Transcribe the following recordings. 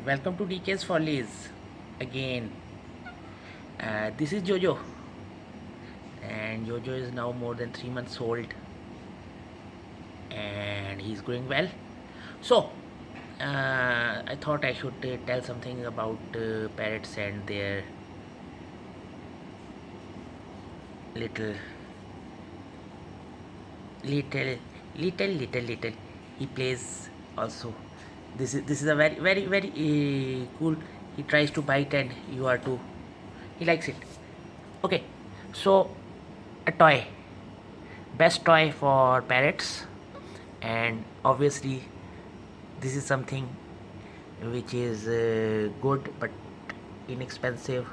Welcome to DK's Follies again. This is Jojo, and Jojo is now more than 3 months old, and he's growing well. So, I thought I should tell something about parrots and their little, little, little. He plays also. This is a very cool. He tries to bite, and you are to. He likes it. Okay, so a toy, best toy for parrots, and obviously this is something which is good but inexpensive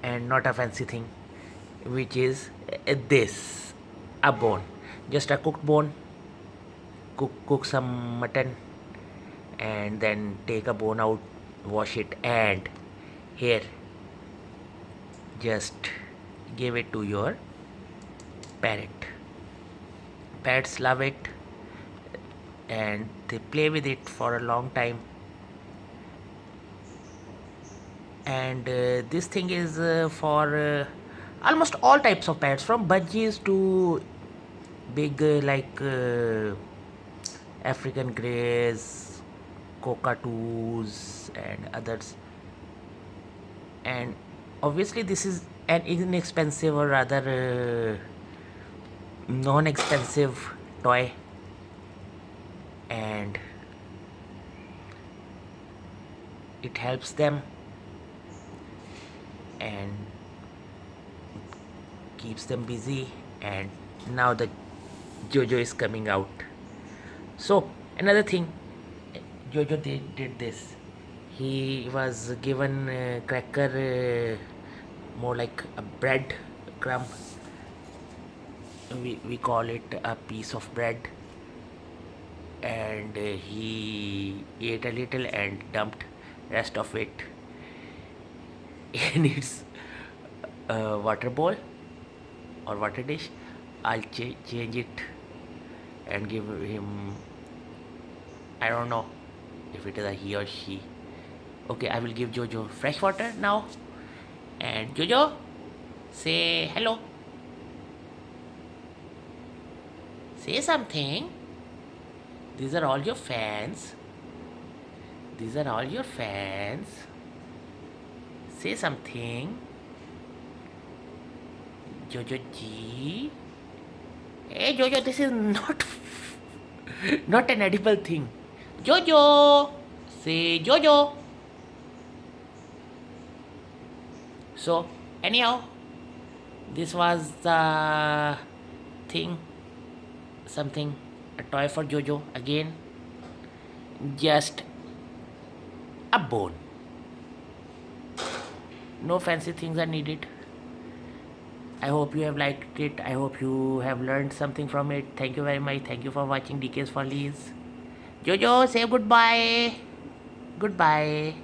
and not a fancy thing, which is this, a bone, just a cooked bone. Cook some mutton and then take a bone out, wash it, and here, just give it to your parrot. Parrots love it and they play with it for a long time. And this thing is for almost all types of parrots, from budgies to big African greys, cockatoos, and others. And obviously this is an inexpensive, or rather non-expensive toy, and it helps them and keeps them busy. And now the Jojo is coming out. So another thing, Jojo did this. He was given cracker, more like a bread crumb. We call it a piece of bread, and he ate a little and dumped rest of it in its water bowl or water dish. I'll change it and give him, I don't know if it is a he or she. Okay, I will give Jojo fresh water now. And Jojo, say hello. Say something. These are all your fans. These are all your fans. Say something. Jojo G. Hey Jojo, this is not not an edible thing. Jojo, say Jojo. So anyhow, this was the thing, something, a toy for Jojo again. Just a bone. No fancy things are needed. I hope you have liked it. I hope you have learned something from it. Thank you very much. Thank you for watching DK's Follies. Jojo, say goodbye. Goodbye.